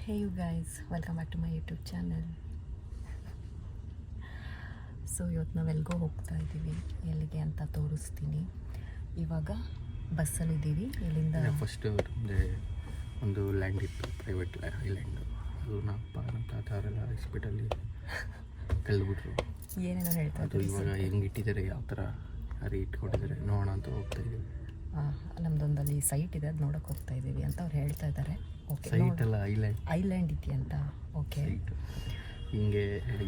Hey you guys, welcome back to my YouTube channel. So ಇವತ್ತು ನಾವೆಲ್ಗೋ ಹೋಗ್ತಾ ಇದ್ದೀವಿ, ಎಲ್ಲಿಗೆ ಅಂತ ತೋರಿಸ್ತೀನಿ. ಇವಾಗ ಬಸ್ಸಲ್ಲಿದ್ದೀವಿ. ಇಲ್ಲಿಂದ ಫಸ್ಟ್ ಒಂದು ಲ್ಯಾಂಡ್ ಇತ್ತು, ಪ್ರೈವೇಟ್ ಐಲ್ಯಾಂಡ್. ಅದು ನಮ್ಮ ತಾತ ಅವರೆಲ್ಲ ಹಾಸ್ಪಿಟಲ್ಲಿ ಕಳೆದ್ಬಿಟ್ರು. ಏನೇನೋ ಹೇಳ್ತಾ ಅದು ಇವಾಗ ಹೆಂಗೆ ಇಟ್ಟಿದ್ದಾರೆ, ಯಾವ ಥರ ಯಾರು ಇಟ್ಕೊಂಡಿದ್ದಾರೆ ನೋಡೋಣ ಅಂತ ಹೋಗ್ತಾ ಇದ್ದೀವಿ. ನಮ್ಮದೊಂದಲ್ಲಿ ಸೈಟ್ ಇದೆ, ಅದು ನೋಡೋಕೆ ಹೋಗ್ತಾ ಇದ್ದೀವಿ ಅಂತ ಅವ್ರು ಹೇಳ್ತಾ ಇದ್ದಾರೆ. ಓಕೆ, ಸೈಟ್ ಅಲ್ಲ, ಐಲ್ಯಾಂಡ್ ಇದೆಯಂತ. ಓಕೆ, ಹಿಂಗೆ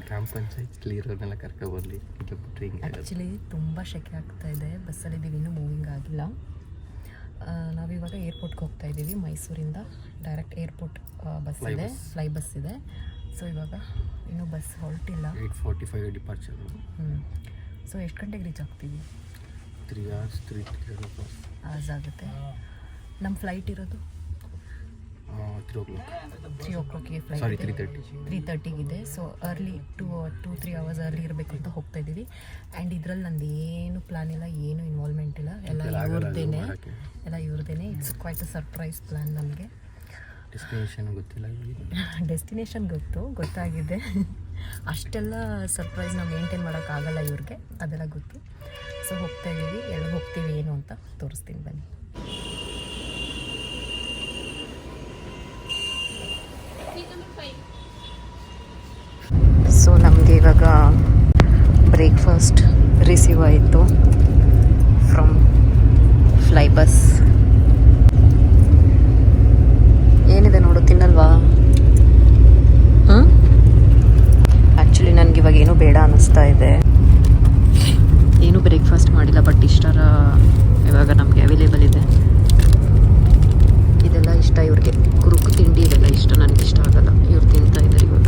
ಗ್ರಾಮ ಪಂಚಾಯತ್ ಇರೋದನ್ನೆಲ್ಲ ಕರ್ಕೊಬರ್ಲಿ ಬಿಟ್ಟರೆ ಹಿಂಗೆ. ಆ್ಯಕ್ಚುಲಿ ತುಂಬ ಶೆಕೆ ಆಗ್ತಾ ಇದೆ, ಬಸ್ಸಲ್ಲಿದ್ದೀವಿ, ಇನ್ನೂ ಮೂವಿಂಗ್ ಆಗಿಲ್ಲ. ನಾವಿವಾಗ ಏರ್ಪೋರ್ಟ್ಗೆ ಹೋಗ್ತಾ ಇದ್ದೀವಿ. ಮೈಸೂರಿಂದ ಡೈರೆಕ್ಟ್ ಏರ್ಪೋರ್ಟ್ ಬಸ್ ಇದೆ, ಫ್ಲೈ ಬಸ್ ಇದೆ. ಸೊ ಇವಾಗ ಇನ್ನೂ ಬಸ್ ಹೊರಟಿಲ್ಲ. 8:45 ಡಿಪಾರ್ಚರ್. ಸೊ ಎಷ್ಟು ಗಂಟೆಗೆ ರೀಚ್ ಆಗ್ತೀವಿ? 3 hours ಆಗುತ್ತೆ. ನಮ್ಮ ಫ್ಲೈಟ್ ಇರೋದು 3 o'clock. 3 o'clockಗೆ ಫ್ಲೈಟ್. 3:30 ಸೊ ಅರ್ಲಿ 2-3 hours ಅರ್ಲಿ ಇರಬೇಕು ಅಂತ ಹೋಗ್ತಾ ಇದ್ದೀವಿ. ಆ್ಯಂಡ್ ಇದರಲ್ಲಿ ನಂದು ಏನು ಪ್ಲ್ಯಾನ್ ಇಲ್ಲ, ಏನು ಇನ್ವಾಲ್ವ್ಮೆಂಟ್ ಇಲ್ಲ, ಎಲ್ಲ ಇವ್ರದ್ದೇನೆ. It's quite a surprise plan ನಮಗೆ. ಡೆಸ್ಟಿನೇಷನ್ ಗೊತ್ತಿಲ್ಲ, ಡೆಸ್ಟಿನೇಷನ್ ಗೊತ್ತಾಗಿದೆ. ಅಷ್ಟೆಲ್ಲ ಸರ್ಪ್ರೈಸ್ನ ಮೇಂಟೈನ್ ಮಾಡೋಕ್ಕಾಗಲ್ಲ ಇವ್ರಿಗೆ, ಅದೆಲ್ಲ ಗೊತ್ತು. ಸೊ ಹೋಗ್ತಾ ಇದ್ದೀವಿ, ಎಲ್ಲಿ ಹೋಗ್ತೀವಿ ಏನು ಅಂತ ತೋರಿಸ್ತೀನಿ ಬನ್ನಿ. ಸೊ ನಮಗೆ ಇವಾಗ ಬ್ರೇಕ್ಫಾಸ್ಟ್ ರಿಸೀವ್ ಆಯಿತು ಫ್ರಮ್ ಫ್ಲೈ ಬಸ್. ಏನಿದೆ ನೋಡು, ತಿನ್ನಲ್ವಾ? ಆ್ಯಕ್ಚುಲಿ ನನಗೆ ಇವಾಗ ಏನೂ ಬೇಡ ಅನ್ನಿಸ್ತಾ ಇದೆ, ಏನೂ ಬ್ರೇಕ್ಫಾಸ್ಟ್ ಮಾಡಿಲ್ಲ. ಬಟ್ ಇಷ್ಟರ ಇವಾಗ ನಮಗೆ ಅವೈಲೇಬಲ್ ಇದೆ. ಇದೆಲ್ಲ ಇಷ್ಟ ಇವ್ರಿಗೆ, ಕುರುಕು ತಿಂಡಿ ಇದೆಲ್ಲ ಇಷ್ಟ, ನನಗೆ ಇಷ್ಟ ಆಗಲ್ಲ. ಇವ್ರು ತಿಂತಾ ಇದ್ದಾರೆ ಇವಾಗ.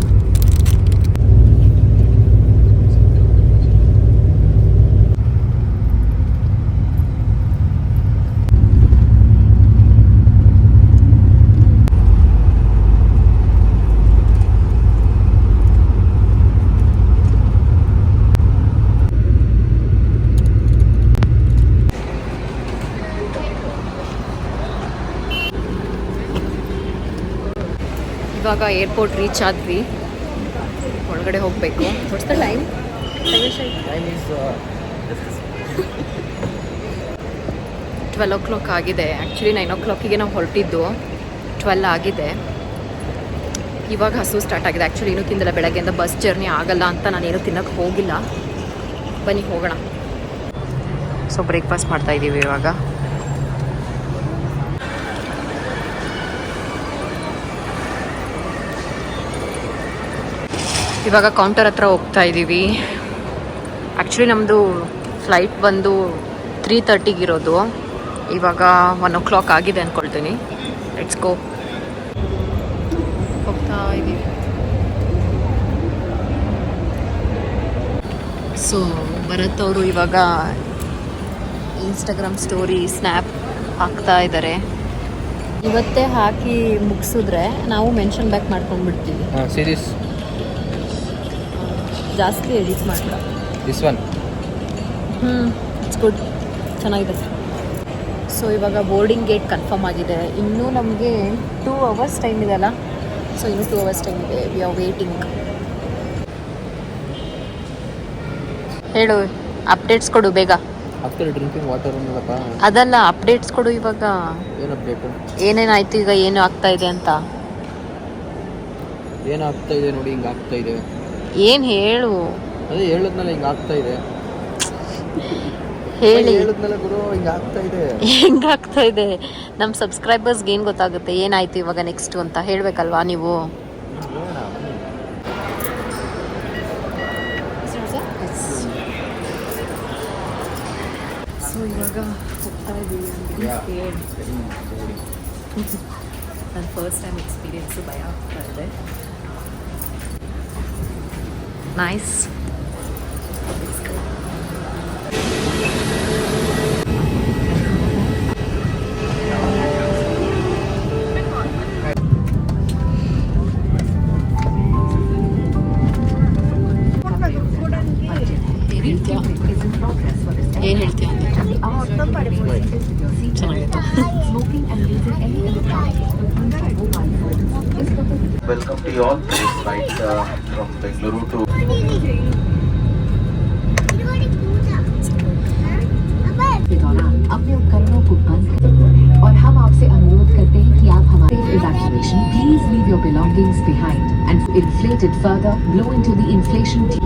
ಇವಾಗ ಏರ್ಪೋರ್ಟ್ ರೀಚ್ ಆದ್ವಿ, ಒಳಗಡೆ ಹೋಗಬೇಕು. What's the time? 12 o'clock ಆಗಿದೆ. ಆ್ಯಕ್ಚುಲಿ 9 o'clockಗೆ ನಾವು ಹೊರಟಿದ್ದು, 12 ಆಗಿದೆ. ಇವಾಗ ಹಸು ಸ್ಟಾರ್ಟ್ ಆಗಿದೆ. ಆ್ಯಕ್ಚುಲಿ ಏನೂ ತಿಂದಿಲ್ಲ ಬೆಳಗ್ಗೆಯಿಂದ, ಬಸ್ ಜರ್ನಿ ಆಗಲ್ಲ ಅಂತ ನಾನೇನು ತಿನ್ನೋಕ್ಕೆ ಹೋಗಿಲ್ಲ. ಬನ್ನಿ ಹೋಗೋಣ. ಸೊ ಬ್ರೇಕ್ಫಾಸ್ಟ್ ಮಾಡ್ತಾಯಿದ್ದೀವಿ ಇವಾಗ. ಇವಾಗ ಕೌಂಟರ್ ಹತ್ರ ಹೋಗ್ತಾ ಇದ್ದೀವಿ. ಆ್ಯಕ್ಚುಲಿ ನಮ್ಮದು ಫ್ಲೈಟ್ ಬಂದು 3:30 ಇರೋದು. ಇವಾಗ 1 o'clock ಆಗಿದೆ ಅಂದ್ಕೊಳ್ತೀನಿ. Let's go. ಹೋಗ್ತಾ ಇದ್ದೀವಿ. ಸೊ ಭರತ್ ಅವರು ಇವಾಗ ಇನ್ಸ್ಟಾಗ್ರಾಮ್ ಸ್ಟೋರಿ ಸ್ನ್ಯಾಪ್ ಹಾಕ್ತಾ ಇದ್ದಾರೆ. ಇವತ್ತೇ ಹಾಕಿ ಮುಗಿಸಿದ್ರೆ ನಾವು ಮೆನ್ಷನ್ ಬ್ಯಾಕ್ ಮಾಡ್ಕೊಂಡ್ಬಿಡ್ತೀವಿ. ಸೀರೀಸ್ ಜಾಸ್ತಿ ಎಡಿಟ್ ಮಾಡಲ್ಲ. ದಿಸ್ ಒನ್ ಇಟ್ಸ್ ಗುಡ್, ಚೆನ್ನಾಗಿದೆ. ಸೊ ಇವಾಗ ಬೋರ್ಡಿಂಗ್ ಗೇಟ್ ಕನ್ಫರ್ಮ್ ಆಗಿದೆ. ಇನ್ನೂ ನಮಗೆ 2 hours ಟೈಮ್ ಇದೆಯಲ್ಲ. ಸೊ ಇನ್ನೂ 2 hours ಟೈಮ್ ಇದೆ. We are waiting. ಹೇಳು, ಅಪ್ಡೇಟ್ಸ್ ಕೊಡು ಬೇಗ. ಡ್ರಿಂಕಿಂಗ್ ವಾಟರ್ ಅದಲ್ಲ, ಅಪ್ಡೇಟ್ಸ್ ಕೊಡು ಇವಾಗ. ಏನು ಅಪ್ಡೇಟು? ಏನೇನಾಯ್ತು ಈಗ, ಏನು ಆಗ್ತಾ ಇದೆ ಅಂತ. ಏನು ಆಗ್ತಾ ಇದೆ ನೋಡಿ, ಹಿಂಗೆ ಆಗ್ತಾ ಇದೆ. ಏನು ಹೇಳು? ಅದೇ ಹೇಳಿದ್ನಲ್ಲ, ಹಿಂಗೆ ಆಗ್ತಾ ಇದೆ. ಹೇಳಿ, ಹೇಳಿದ್ನಲ್ಲ ಗುರು, ಹಿಂಗೆ ಆಗ್ತಾ ಇದೆ. ಹೆಂಗಾಗ್ತಾ ಇದೆ? ನಮ್ಮ ಸಬ್ಸ್ಕ್ರೈಬರ್ಸ್ಗೆ ಏನು ಗೊತ್ತಾಗುತ್ತೆ ಏನಾಯ್ತು ಇವಾಗ ನೆಕ್ಸ್ಟು ಅಂತ ಹೇಳಬೇಕಲ್ವಾ ನೀವು? ಸೊ ಇವಾಗ ಹೋಗ್ತಾ ಇದ್ದೀವಿ. ನನ್ನ ಫಸ್ಟ್ ಟೈಮ್ ಎಕ್ಸ್ಪೀರಿಯನ್ಸು ಭಯ ಆಗ್ತಾ ಇದೆ. ನೈಸ್. ಏನು ಹೇಳ್ತೀಯ? ಚೆನ್ನಾಗಿತ್ತು. Welcome to you all. This flight from Bengaluru to के दौरान अपने उपकरणों को बंद करें और हम आपसे अनुरोध करते हैं कि आप हमारे evacuation. Please leave your belongings behind and inflate it further. Blow into the inflation tube.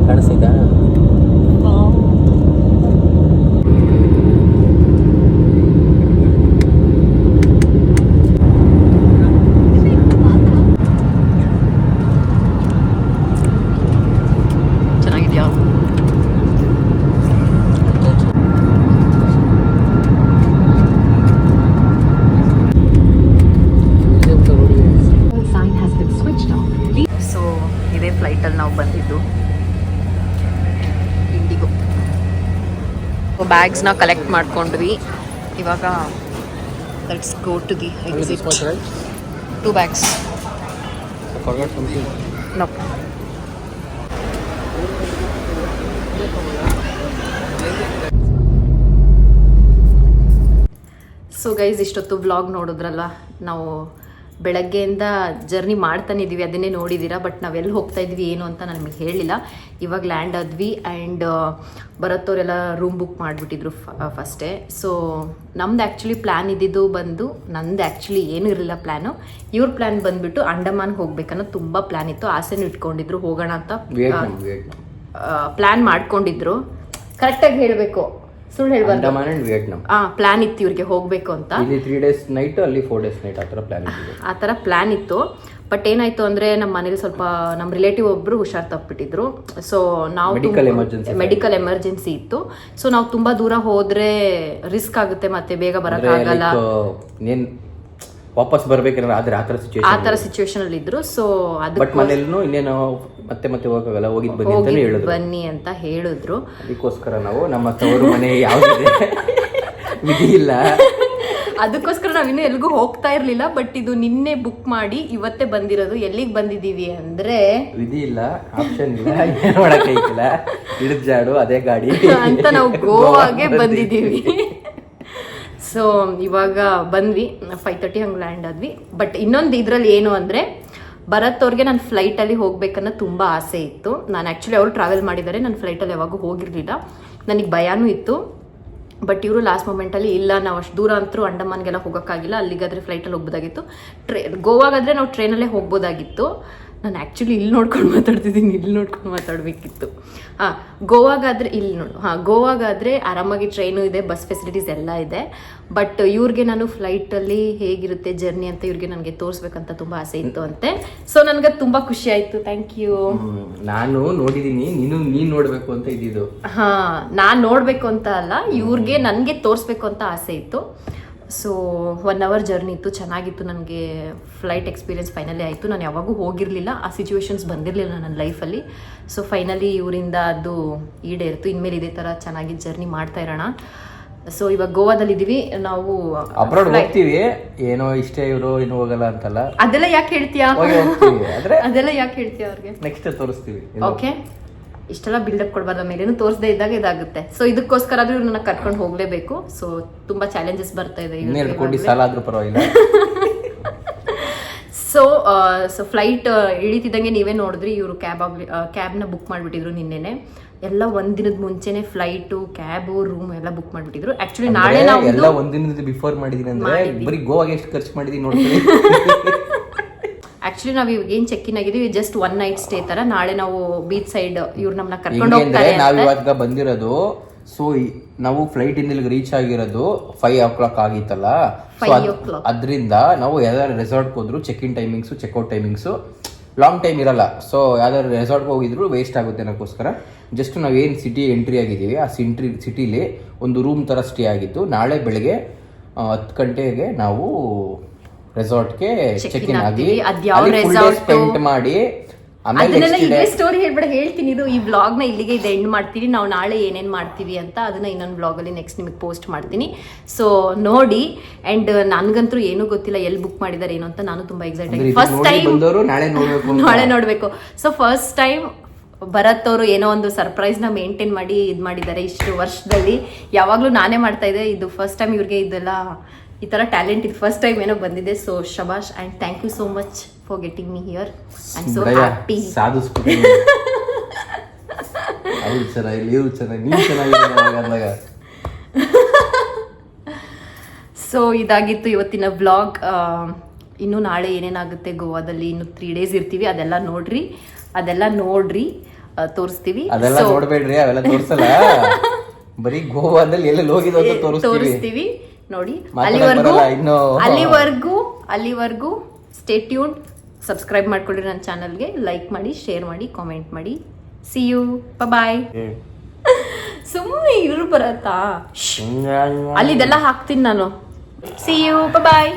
ಕಾಣಿಸ್ತಿದ್ಯಾ? ಚೆನ್ನಾಗಿದೆಯಾ? Sign has been switched off. So ಇದೇ ಫ್ಲೈಟಲ್ಲಿ ನಾವು ಬಂದಿದ್ದು ಇಂಡಿಗೋ. ಬ್ಯಾಗ್ಸ್ನ ಕಲೆಕ್ಟ್ ಮಾಡ್ಕೊಂಡ್ವಿ. ಇವಾಗ let's go to the exit. 2 bags. No. So guys, ಇಷ್ಟೊತ್ತು vlog ನೋಡಿದ್ರಲ್ಲ. ನಾವು ಬೆಳಗ್ಗೆಯಿಂದ ಜರ್ನಿ ಮಾಡ್ತಾನೆ ಇದ್ದೀವಿ, ಅದನ್ನೇ ನೋಡಿದ್ದೀರಾ. ಬಟ್ ನಾವೆಲ್ಲಿ ಹೋಗ್ತಾ ಇದ್ವಿ ಏನು ಅಂತ ನಾನು ನಿಮಗೆ ಹೇಳಿಲ್ಲ. ಇವಾಗ ಲ್ಯಾಂಡ್ ಆದ್ವಿ ಆ್ಯಂಡ್ ಬರತ್ತವರೆಲ್ಲ ರೂಮ್ ಬುಕ್ ಮಾಡಿಬಿಟ್ಟಿದ್ರು ಫಸ್ಟೇ. ಸೊ ನಮ್ದು ಆ್ಯಕ್ಚುಲಿ ಪ್ಲ್ಯಾನ್ ಇದ್ದಿದ್ದು ಬಂದು, ನಂದು ಆ್ಯಕ್ಚುಲಿ ಏನೂ ಇರಲಿಲ್ಲ ಪ್ಲ್ಯಾನು. ಇವ್ರ ಪ್ಲ್ಯಾನ್ ಬಂದುಬಿಟ್ಟು ಅಂಡಮಾನ್ಗೆ ಹೋಗ್ಬೇಕನ್ನೋ ತುಂಬ ಪ್ಲ್ಯಾನ್ ಇತ್ತು. ಆಸೆನೂ ಇಟ್ಕೊಂಡಿದ್ರು ಹೋಗೋಣ ಅಂತ ಪ್ಲ್ಯಾನ್ ಮಾಡ್ಕೊಂಡಿದ್ರು. ಕರೆಕ್ಟಾಗಿ ಹೇಳಬೇಕು, ಸುಳ್ಳು ಹೇಳ್ಬಾರ್ದು. ವಿಯೆಟ್ನಾಂ ಪ್ಲಾನ್ ಇತ್ತು ಇವ್ರಿಗೆ ಹೋಗ್ಬೇಕು ಅಂತ. ಇಲ್ಲಿ 3 days ನೈಟ್, ಅಲ್ಲಿ 4 days ನೈಟ್ ಆ ಥರ ಪ್ಲಾನ್ ಇತ್ತು. ಬಟ್ ಏನಾಯ್ತು ಅಂದ್ರೆ ನಮ್ಮ ಮನೇಲಿ ಸ್ವಲ್ಪ ನಮ್ಮ ರಿಲೇಟಿವ್ ಒಬ್ರು ಹುಷಾರ್ ತಪ್ಪಿಟ್ಟಿದ್ರು. ಸೊ ನಾವು ಮೆಡಿಕಲ್ ಎಮರ್ಜೆನ್ಸಿ ಇತ್ತು. ಸೊ ನಾವು ತುಂಬಾ ದೂರ ಹೋದ್ರೆ ರಿಸ್ಕ್ ಆಗುತ್ತೆ, ಮತ್ತೆ ಬೇಗ ಬರಕ್ಕಾಗಲ್ಲ, ವಾಪಸ್ ಬರ್ಬೇಕಂದ್ರೆ ಆ ಥರ ಸಿಚುವೇಶನ್ ಅಲ್ಲಿ ಇದ್ರು. ಸೊ ಇನ್ನೇನು ಮತ್ತೆ ಹೋಗಕ್ಕಾಗಲ್ಲ, ಬನ್ನಿ ಅಂತ ಹೇಳಿದ್ರು. ಅದಕ್ಕೋಸ್ಕರ ನಾವು ನಮ್ಮ ತವರು ಮನೆ ಯಾವ್ದಿದೆ ವಿಧಿ ಇಲ್ಲ, ಅದಕ್ಕೋಸ್ಕರ ನಾವಿನ್ನೂ ಎಲ್ಗೂ ಹೋಗ್ತಾ ಇರ್ಲಿಲ್ಲ. ಬಟ್ ಇದು ನಿನ್ನೆ ಬುಕ್ ಮಾಡಿ ಇವತ್ತೇ ಬಂದಿರೋದು. ಎಲ್ಲಿಗೆ ಬಂದಿದೀವಿ ಅಂದ್ರೆ, ವಿಧಿ ಇಲ್ಲ, ಆಪ್ಷನ್ ಇಲ್ಲ, ಏನು ಮಾಡಕ್ಕಾಗಿಲ್ಲ, ಹಿಡಿದಾಡು ಅದೇ ಗಾಡಿ ಅಂತ ನಾವು ಗೋವಾಗೆ ಬಂದಿದ್ದೀವಿ. ಸೊ ಇವಾಗ ಬಂದ್ವಿ, 5:30 ಹಂಗೆ ಲ್ಯಾಂಡ್ ಆದ್ವಿ. ಬಟ್ ಇನ್ನೊಂದು ಇದ್ರಲ್ಲಿ ಏನು ಅಂದರೆ, ಭರತ್ ಅವ್ರಿಗೆ ನಾನು ಫ್ಲೈಟಲ್ಲಿ ಹೋಗ್ಬೇಕನ್ನೋ ತುಂಬ ಆಸೆ ಇತ್ತು. ನಾನು ಆ್ಯಕ್ಚುಲಿ ಅವರು ಟ್ರಾವೆಲ್ ಮಾಡಿದ್ದಾರೆ, ನಾನು ಫ್ಲೈಟಲ್ಲಿ ಯಾವಾಗೂ ಹೋಗಿರಲಿಲ್ಲ, ನನಗೆ ಭಯನೂ ಇತ್ತು. ಬಟ್ ಇವರು ಲಾಸ್ಟ್ ಮೂಮೆಂಟಲ್ಲಿ ಇಲ್ಲ, ನಾವು ಅಷ್ಟು ದೂರ ಅಂತೂ ಅಂಡಮಾನ್ಗೆಲ್ಲ ಹೋಗೋಕ್ಕಾಗಿಲ್ಲ, ಅಲ್ಲಿಗಾದರೆ ಫ್ಲೈಟಲ್ಲಿ ಹೋಗ್ಬೋದಾಗಿತ್ತು. ಗೋವಾಗಾದರೆ ನಾವು ಟ್ರೈನಲ್ಲೇ ಹೋಗ್ಬೋದಾಗಿತ್ತು. ನಾನು ಆ್ಯಕ್ಚುಲಿ ಇಲ್ಲಿ ನೋಡ್ಕೊಂಡು ಮಾತಾಡ್ತಿದ್ದೀನಿ, ಇಲ್ಲಿ ನೋಡ್ಕೊಂಡು ಮಾತಾಡಬೇಕಿತ್ತು. ಗೋವಾಗಾದರೆ ಇಲ್ಲಿ ನೋಡು, ಗೋವಾಗಾದರೆ ಆರಾಮಾಗಿ ಟ್ರೈನು ಇದೆ, ಬಸ್ ಫೆಸಿಲಿಟೀಸ್ ಎಲ್ಲ ಇದೆ. ಬಟ್ ಇವ್ರಿಗೆ ನಾನು ಫ್ಲೈಟಲ್ಲಿ ಹೇಗಿರುತ್ತೆ ಜರ್ನಿ ಅಂತ ಇವ್ರಿಗೆ ನನಗೆ ತೋರಿಸ್ಬೇಕಂತ ತುಂಬ ಆಸೆ ಇತ್ತು ಅಂತೆ. ಸೊ ನನಗೆ ತುಂಬ ಖುಷಿ ಆಯಿತು. Thank you. ನಾನು ನೋಡಿದ್ದೀನಿ, ನೀನು ನೋಡಬೇಕು ಅಂತ ಇದ್ದಿದ್ದು. ನಾನು ನೋಡಬೇಕು ಅಂತ ಅಲ್ಲ, ಇವ್ರಿಗೆ ನನಗೆ ತೋರಿಸ್ಬೇಕು ಅಂತ ಆಸೆ ಇತ್ತು. ಸೊ 1 hour ಜರ್ನಿ ಇತ್ತು, ಚೆನ್ನಾಗಿತ್ತು. ನನಗೆ ಫ್ಲೈಟ್ ಎಕ್ಸ್ಪೀರಿಯನ್ಸ್ ಫೈನಲಿ ಆಯಿತು. ನಾನು ಯಾವಾಗೂ ಹೋಗಿರಲಿಲ್ಲ, ಆ ಸಿಚುವೇಶನ್ಸ್ ಬಂದಿರಲಿಲ್ಲ ನನ್ನ ಲೈಫಲ್ಲಿ. ಸೊ ಫೈನಲಿ ಇವರಿಂದ ಅದು ಈಡೇರಿತು. ಇನ್ಮೇಲೆ ಇದೇ ಥರ ಚೆನ್ನಾಗಿ ಜರ್ನಿ ಮಾಡ್ತಾ ಇರೋಣ. ಸೊ ಇವಾಗ ಗೋವಾದಲ್ಲಿದ್ದೀವಿ ನಾವು. ಹೋಗ್ತೀವಿ, ಏನೋ ಇಷ್ಟೇ ಇವರು ಏನು ಹೋಗಲ್ಲ ಅಂತಲ್ಲ, ಅದೆಲ್ಲ ಯಾಕೆ ಹೇಳ್ತೀಯಾ? ಅದೆಲ್ಲ ಯಾಕೆ ಹೇಳ್ತೀಯಾ ಅವ್ರಿಗೆ? ನೆಕ್ಸ್ಟ್ ತೋರಿಸ್ತೀವಿ. ಓಕೆ, ಇಷ್ಟೆಲ್ಲ ಬಿಲ್ಡಪ್ ಕೊಡಬಾರ್ದು, ಮೇಲೇನು ತೋರಿಸದೇ ಇದ್ದಾಗ ಇದಾಗುತ್ತೆ. ಸೊ ಇದಕ್ಕೋಸ್ಕರ ಆದ್ರೂ ನನ್ನ ಕರ್ಕೊಂಡು ಹೋಗ್ಲೇಬೇಕು. ಸೊ ತುಂಬಾ ಚಾಲೆಂಜಸ್ ಬರ್ತಾ ಇದೆ. 2 ಕೋಟಿ ಸಾಲ ಆದ್ರೂ ಪರವಾಗಿಲ್ಲ. ಸೊ ಫ್ಲೈಟ್ ಇಳಿತಿದ್ದಂಗೆ ನೀವೇ ನೋಡಿದ್ರಿ, ಇವರು ಕ್ಯಾಬ್ನ ಬುಕ್ ಮಾಡಿಬಿಟ್ಟಿದ್ರು ನಿನ್ನೆನೆ. ಎಲ್ಲ ಒಂದಿನದ ಮುಂಚೆನೆ ಫ್ಲೈಟು, ಕ್ಯಾಬು, ರೂಮ್ ಎಲ್ಲ ಬುಕ್ ಮಾಡಿಬಿಟ್ಟಿದ್ರು. ಆಕ್ಚುಲಿ ನಾಳೆ ನಾವು ಎಲ್ಲ ಒಂದಿನದ ಬಿಫೋರ್ ಮಾಡಿದೀನಿ ಅಂದ್ರೆ ಬರೀ ಗೋವಾಗೆ ಎಷ್ಟು ಖರ್ಚು ಮಾಡಿದೀನಿ ನೋಡ್ತೀನಿ. ಆಕ್ಚುಲಿ ನಾವು ಇವಾಗ ಏನ್ ಚೆಕ್ ಇನ್ ಆಗಿದೀವಿ, ಜಸ್ಟ್ 1 night ಸ್ಟೇ ತರ. ನಾಳೆ ನಾವು ಬೀಚ್ ಸೈಡ್ ಇವ್ರು ನಮ್ಮನ್ನ ಕರ್ಕೊಂಡು ಹೋಗ್ತಾರೆ. ನಾವು ಇವಾಗ ಬಂದಿರೋದು, ಸೊ ನಾವು ಫ್ಲೈಟ್ ಇಂದ ಇಲ್ಲಿಗೆ ರೀಚ್ ಆಗಿರೋದು 5 o'clock ಆಗಿತ್ತಲ್ಲ. ಅದರಿಂದ ನಾವು ಯಾವ್ದಾದ್ರು ರೆಸಾರ್ಟ್ಗೆ ಹೋದ್ರು check in timings, checkout timings long time ಇರಲ್ಲ. ಸೊ ಯಾವ್ದಾದ್ರು ರೆಸಾರ್ಟ್ಗೆ ಹೋಗಿದ್ರು ವೇಸ್ಟ್ ಆಗುತ್ತೆ ಅನ್ನೋಕ್ಕೋಸ್ಕರ ಜಸ್ಟ್ ನಾವೇನು ಸಿಟಿ ಎಂಟ್ರಿ ಆಗಿದ್ದೀವಿ, ಆ ಸಿಟಿಲಿ ಒಂದು ರೂಮ್ ಥರ ಸ್ಟೇ ಆಗಿತ್ತು. ನಾಳೆ ಬೆಳಗ್ಗೆ 10 ಗಂಟೆಗೆ ನಾವು ರೆಸಾರ್ಟ್ಗೆ ಚೆಕ್ ಇನ್ ಆಗಿ ಸ್ಪೆಂಡ್ ಮಾಡಿ ಆಮೇಲೆ ಅದನ್ನೆಲ್ಲ next ಇದೇ day- ಸ್ಟೋರಿ ಹೇಳ್ಬೇಡ, ಹೇಳ್ತೀನಿ. ಇದು ಈ ವ್ಲಾಗ್ನ ಇಲ್ಲಿಗೆ ಇದು ಎಂಡ್ ಮಾಡ್ತೀವಿ. ನಾವು ನಾಳೆ ಏನೇನು ಮಾಡ್ತೀವಿ ಅಂತ ಅದನ್ನ ಇನ್ನೊಂದು ವ್ಲಾಗಲ್ಲಿ ನೆಕ್ಸ್ಟ್ ನಿಮಗೆ ಪೋಸ್ಟ್ ಮಾಡ್ತೀನಿ. ಸೊ ನೋಡಿ. ಆ್ಯಂಡ್ ನನಗಂತೂ ಏನೂ ಗೊತ್ತಿಲ್ಲ ಎಲ್ಲಿ ಬುಕ್ ಮಾಡಿದ್ದಾರೆ ಏನು ಅಂತ. ನಾನು ತುಂಬ ಎಕ್ಸೈಟ್ ಅಂದ್ರೆ ಆಗಿ ಇದನ್ನ ಫಸ್ಟ್ ನೋಡಿ ಟೈಮ್ ಬಂದವರು ನಾಳೆ ನೋಡ್ಬೇಕು ಅಂತ. ನಾಳೆ ನೋಡಬೇಕು. ಸೊ ಫಸ್ಟ್ ಟೈಮ್ ಭರತ್ ಅವರು ಏನೋ ಒಂದು ಸರ್ಪ್ರೈಸ್ನ ಮೇಂಟೈನ್ ಮಾಡಿ ಇದು ಮಾಡಿದ್ದಾರೆ ಇಷ್ಟು ವರ್ಷದಲ್ಲಿ. ಯಾವಾಗಲೂ ನಾನೇ ಮಾಡ್ತಾ ಇದ್ದೆ, ಇದು ಫಸ್ಟ್ ಟೈಮ್ ಇವ್ರಿಗೆ ಇದೆಲ್ಲ ಈ ಥರ ಟ್ಯಾಲೆಂಟ್ ಇದು ಫಸ್ಟ್ ಟೈಮ್ ಏನೋ ಬಂದಿದೆ. ಸೊ ಶಬಾಷ್ and thank you so much for getting me here. I am so happy. ಸಾಧಿಸ್ಬಿಟ್ಟು ಅವ್ರು ಚೆನ್ನಾಗಿಲ್ಲ, ಇವ್ರು ಚೆನ್ನಾಗಿ, ನೀವು ಚೆನ್ನಾಗಿಲ್ಲ ಅಂದಾಗ. ಸೊ ಇದಾಗಿತ್ತು ಇವತ್ತಿನ ವ್ಲಾಗ್. ಇನ್ನು ನಾಳೆ ಏನೇನಾಗುತ್ತೆ ಗೋವಾದಲ್ಲಿ, ಇನ್ನು 3 days ಇರ್ತೀವಿ. ಅದೆಲ್ಲ ನೋಡ್ರಿ ತೋರಿಸ್ತೀವಿ. ಅದೆಲ್ಲ ನೋಡ್ಬೇಡ್ರಿ, ಅವೆಲ್ಲ ತೋರ್ಸಲ್ಲ. ಬರೀ ಗೋವಾದಲ್ಲಿ ಎಲ್ಲ ಹೋಗಿದ್ದು ಅಂತ ತೋರಿಸ್ತೀವಿ ನೋಡಿ. ಮಾತಾಡಕ್ ಬರಲ್ಲ ಇನ್ನು. ಅಲ್ಲಿವರೆಗೂ ಸ್ಟೇ ಟ್ಯೂನ್. ಸಬ್ಸ್ಕ್ರೈಬ್ ಮಾಡ್ಕೊಳ್ಳಿ ನನ್ನ ಚಾನಲ್ಗೆ. ಲೈಕ್ ಮಾಡಿ, ಶೇರ್ ಮಾಡಿ, ಕಾಮೆಂಟ್ ಮಾಡಿ. See you, bye. ಸುಮ್ಮನೆ ಇರು ಬರತ್ತಾ, ಅಲ್ಲಿದೆಲ್ಲ ಹಾಕ್ತೀನಿ ನಾನು. See you, bye.